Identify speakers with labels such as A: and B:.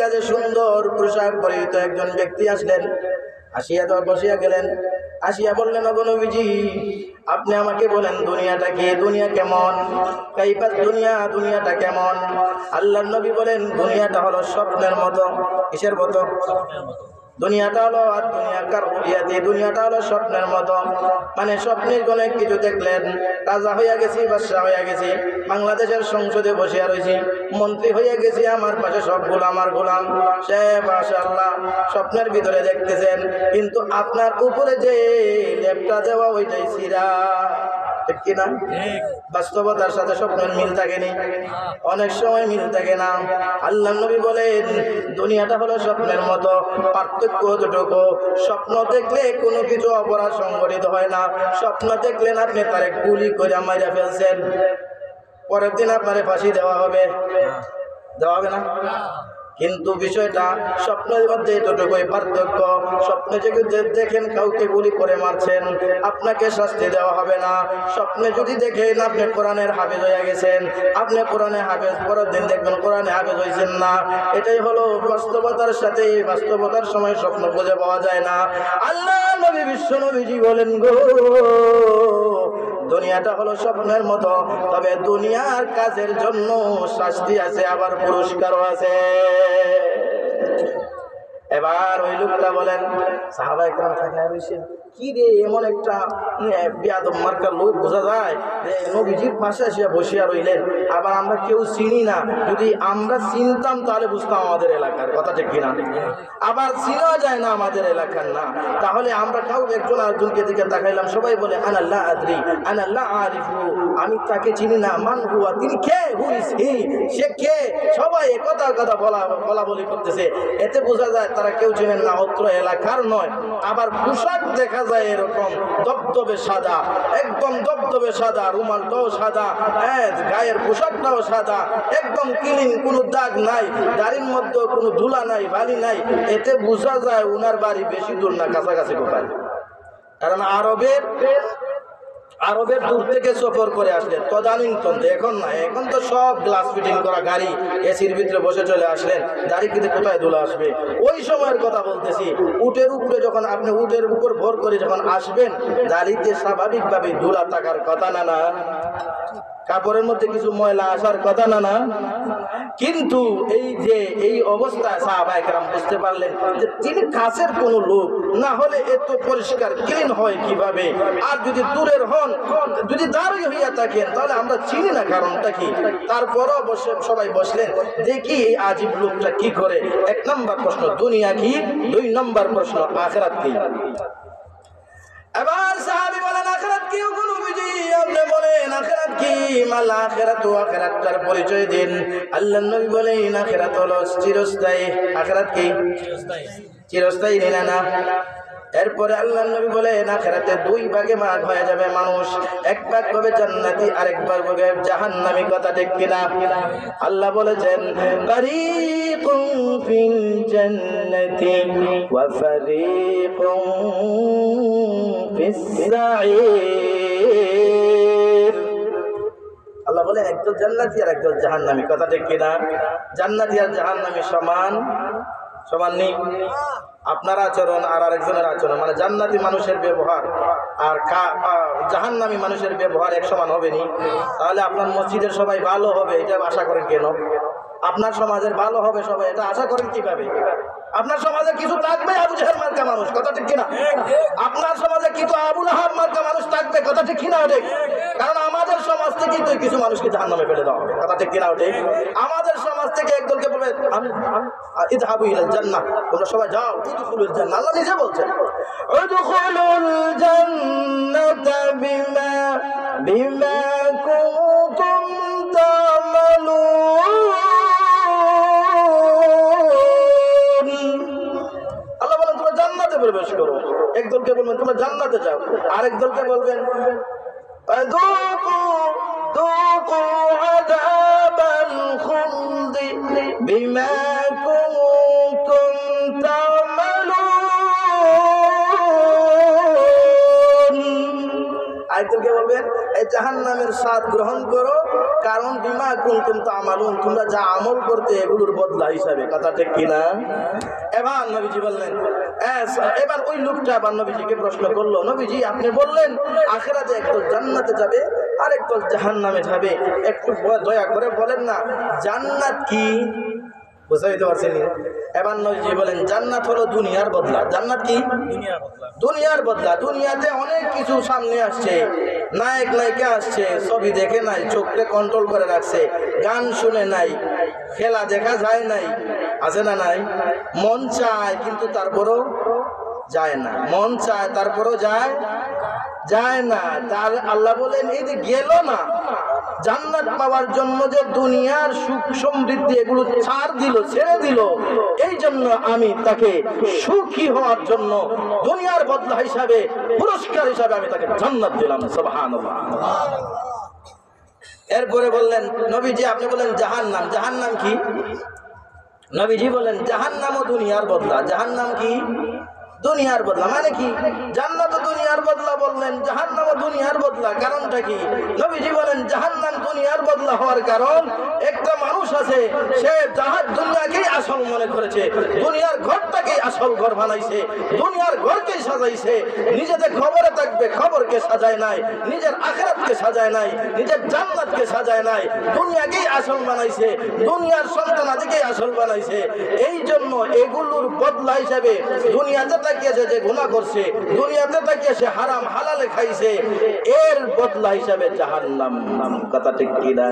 A: কাছে সুন্দর পোশাক পরিহিত একজন ব্যক্তি আসলেন, আসিয়া তো বসিয়া গেলেন। আসিয়া বললেন, ওগো নবীজি, আপনি আমাকে বলেন দুনিয়াটা কি, দুনিয়া কেমন? কাইফা দুনিয়া, দুনিয়াটা কেমন? আল্লাহর নবী বলেন, দুনিয়াটা হলো স্বপ্নের মতো। কিসের মতো? দুনিয়াটা হলো আর দুনিয়া কারুয়াতি, দুনিয়াটা হলো স্বপ্নের মতো। মানে স্বপ্নের অনেক কিছু দেখলেন, রাজা হইয়া গেছি, বাদশা হইয়া গেছি, বাংলাদেশের সংসদে বসিয়া রয়েছি, মন্ত্রী হইয়া গেছি, আমার পাশে সবগুলো আমার গোলাম। সে মাশাআল্লাহ স্বপ্নের ভিতরে দেখতেছেন, কিন্তু আপনার উপরে যে লেপটা দেওয়া ওইটাই সিরা। ঠিক কিনা? বাস্তবতার সাথে স্বপ্নের মিল থাকেনি, অনেক সময় মিল থাকে না। আল্লাহ নবী বলেন, দুনিয়াটা হলো স্বপ্নের মতো, পার্থক্য কতটুকু? স্বপ্ন দেখলে কোনো কিছু অপরাধ সংঘটিত হয় না। স্বপ্ন দেখলেন আপনি তারে গুলি করে মাইরা ফেলছেন, পরের দিন আপনারে ফাঁসি দেওয়া হবে, দেওয়া হবে না? কিন্তু বিষয়টা স্বপ্নের মধ্যে এতটুকুই পার্থক্য। স্বপ্নে যদি দেখেন কাউকে গুলি করে মারছেন, আপনাকে শাস্তি দেওয়া হবে না। স্বপ্নে যদি দেখেন আপনি কোরআনের হাফেজ হয়ে গেছেন, আপনি কোরআনে হাফেজ, পরের দিন দেখবেন কোরআনে হাফেজ হয়েছেন না। এটাই হলো বাস্তবতার সাথে, বাস্তবতার সময় স্বপ্ন খুঁজে পাওয়া যায় না। আল্লাহ নবী বিশ্ব নবীজি বলেন, গো দুনিয়াটা হলো স্বপ্নের মতো, তবে দুনিয়ার কাজের জন্য শাস্তি আছে, আবার পুরস্কারও আছে। এবার ওই লোকটা বলেন, সাহাবা একরাম তাকিয়ে রইছেন, কি রে এমন একটা বেয়াদব মার্কার লোক, বোঝা যায় যে নবীজির পাশে এসে বসিয়া রইলেন, আবার আমরা কেউ চিনি না। যদি আমরা চিনতাম তাহলে বুঝতাম আমাদের এলাকার কথা, ঠিক কিনা? আবার চিনা যায় না আমাদের এলাকার না, তাহলে আমরা কাউ একজন আরেকজনকে দিকে তাকাইলাম, সবাই বলে আনাল্লাহ আদরি আনাল্লাহ আরিফু, আমি তাকে চিনি না, মান হুয়া, তিনি কে, হু ইজ হি, সে কে? সবাই কথা কথা বলা বলি করতেছে। এতে বোঝা যায় তারা কেউ চেনেন না, অত্র এলাকার নয়। আবার পোশাক দেখা যায় এরকম দবদবে সাদা, একদম দবদবে সাদা, রুমালটাও সাদা, গায়ের পোশাকটাও সাদা, একদম ক্লিন, কোনো দাগ নাই, দাড়ির মধ্যে কোনো ধুলা নাই, বালি নাই। এতে বোঝা যায় উনার বাড়ি বেশি দূর না, কাছাকাছি কোথায়। কারণ আরবের দূর থেকে সফর করে আসলেন তদানীন্তন, এখন না, এখন তো সব গ্লাস ফিটিং করা গাড়ি, এসির ভিতরে বসে চলে আসলেন, দাড়ি কিন্তু কোথায় ধুলা আসবে? ওই সময়ের কথা বলতেছি। উটের উপরে যখন আপনি উটের উপর ভর করে যখন আসবেন, দাড়িতে স্বাভাবিকভাবে ধুলা থাকার কথা না, না কাপড়ের মধ্যে কিছু ময়লা আসার কথা না, না। কিন্তু এই যে এই অবস্থায় সাহাবা একরাম বুঝতে পারলেন যে তিনি কাছের কোনো লোক না হলে এত পরিষ্কার ক্লিন হয় কিভাবে? আর যদি দূরের হন, যদি দাঁড়িয়ে হইয়া থাকেন, তাহলে আমরা চিনি না কারণটা কি। তারপরও বসে সবাই বসলেন, দেখি এই আজীব লোকটা কি করে। এক নম্বর প্রশ্ন দুনিয়া কি, দুই নম্বর প্রশ্ন আখিরাত কি। এবার সাহাবী বলেন, আখিরাত কি? নবীজি আপনি বলেন আখিরাত কি? মাল আখিরাত, আখিরাতটার পরিচয় দিন। আল্লাহর নবী বলেন, আখিরাত হলো চিরস্থায়ী। আখিরাত কি? চিরস্থায়ী। চিরস্থায়ী না। এরপরে আল্লাহর নবী বলেন, আখিরাতে দুই ভাগে ভাগ হয়ে যাবে মানুষ, এক ভাগ হবে জান্নাতি, আরেক ভাগ হবে জাহান্নামী। কথা ঠিক কিনা? আল্লাহ বলেছেন, ফারিকুন ফিল জান্নাতি ওয়া ফারিকুন ফিস সাঈর। আল্লাহ বলেন একদল জান্নাতি আর একদল জাহান্নামী। কথা ঠিক কিনা? জান্নাতি আর জাহান্নামী সমান সমান নেই। আপনার আচরণ আর আরেকজনের আচরণ, মানে জান্নাতি মানুষের ব্যবহার আর জাহান্নামী মানুষের ব্যবহার এক সমান হবে নি। তাহলে আপনার মসজিদের সবাই ভালো হবে এটা আশা করেন কেন? আপনার সমাজের ভালো হবে সবাই এটা আশা করেন কিভাবে? আপনার সমাজে কিছু থাকবে আবু জাহেল মার্কা মানুষ। কথা ঠিক কিনা? আপনার সমাজে কিছু আবু লাহাব মার্কা মানুষ থাকবে। কথা ঠিক কিনা? ওঠে। কারণ আমাদের সমাজ থেকে তো কিছু মানুষকে জাহান্নামে ফেলে দেওয়া হবে। কথা ঠিক কিনা? ওঠে। আমাদের সমাজ থেকে একদলকে বলবে ইযহাবু ইলাল জান্নাহ, তোমরা সবাই যাও উদখুলুল জান্নাহ। আল্লাহ নিজে বলছেন উদখুলুল জান্নাতা বিমা কুনতুম তা'মালুন। আল্লাহ বলেন তোমরা জান্নাতে প্রবেশ করো। একদলকে বলবেন তোমরা জান্নাতে যাও, আরেক দলকে বলবেন যুকু আযাবাল খুলদি বিমা কুনতুম তা'মালুন। আরেকদলকে বলবেন এই জাহান্নামের স্বাদ গ্রহণ করো, কারণ বিমা কুনতুম তা'মালুন, তোমরা যা আমল করতে এগুলোর বদলা হিসাবে। কথা ঠিক কিনা? এবার নবীজি বললেন, এবার ওই লোকটা আবার নবীজিকে প্রশ্ন করলো, নবীজি আপনি বললেন আখিরাতে একদল জান্নাতে যাবে আর একদল জাহান্নামে যাবে, একটু দয়া করে বলেন না জান্নাত কি? বুঝাইতে পারছেন? এবার নবীজি বলেন জান্নাত হলো দুনিয়ার বদলা। জান্নাত কি? দুনিয়ার বদলা। দুনিয়াতে অনেক কিছু সামনে আসছে, নায়ক নায়িকা আসছে, ছবি দেখে নাই, চোখকে কন্ট্রোল করে রাখছে, গান শুনে নাই, খেলা দেখা যায় নাই, আছে না নাই? মন চায় কিন্তু তারপরও যায় না, মন চায় তারপরও যায় না। তার আল্লাহ বলেন এই যে গেল না, জান্নাত পাওয়ার জন্য যে দুনিয়ার সুখ সমৃদ্ধি এগুলো ছেড়ে দিল, এই জন্য আমি তাকে সুখী হওয়ার জন্য দুনিয়ার বদলা হিসাবে, পুরস্কার হিসাবে আমি তাকে জান্নাত দিলাম। সুবহানাল্লাহ। এরপরে বললেন নবীজি আপনি বলেন জাহান্নাম। জাহান্নাম কি? নবীজি বলেন জাহান্নামও দুনিয়ার বদলা। জাহান্নাম কি? দুনিয়ার বদলা। মানে কি? জান্নাত দুনিয়ার বদলা বললেন, জাহান্নামও দুনিয়ার বদলা। কারণটা কি? নবীজি বলেন জাহান্নাম দুনিয়ার বদলা হওয়ার কারণ, একটা মানুষ আছে সে দুনিয়াকেই আসল মনে করেছে, দুনিয়ার ঘরটাকেই আসল ঘর বানাইছে, দুনিয়ার ঘরকেই সাজাইছে, নিজেদের খবরে থাকবে খবরকে সাজায় নাই, নিজের আখিরাতকে সাজায় নাই, নিজের জান্নাতকে সাজায় নাই, দুনিয়াকেই আসল বানাইছে, দুনিয়ার সন্তানাদিকেই আসল বানাইছে। এই জন্য এগুলোর বদলা হিসাবে দুনিয়াতে তাকিয়েছে যে গুনাহ করছে, দুনিয়াতে তাকিয়ে সে হারাম হালালে খাইছে, এর বদলা হিসাবে জাহান্নাম। কথা ঠিক কিনা?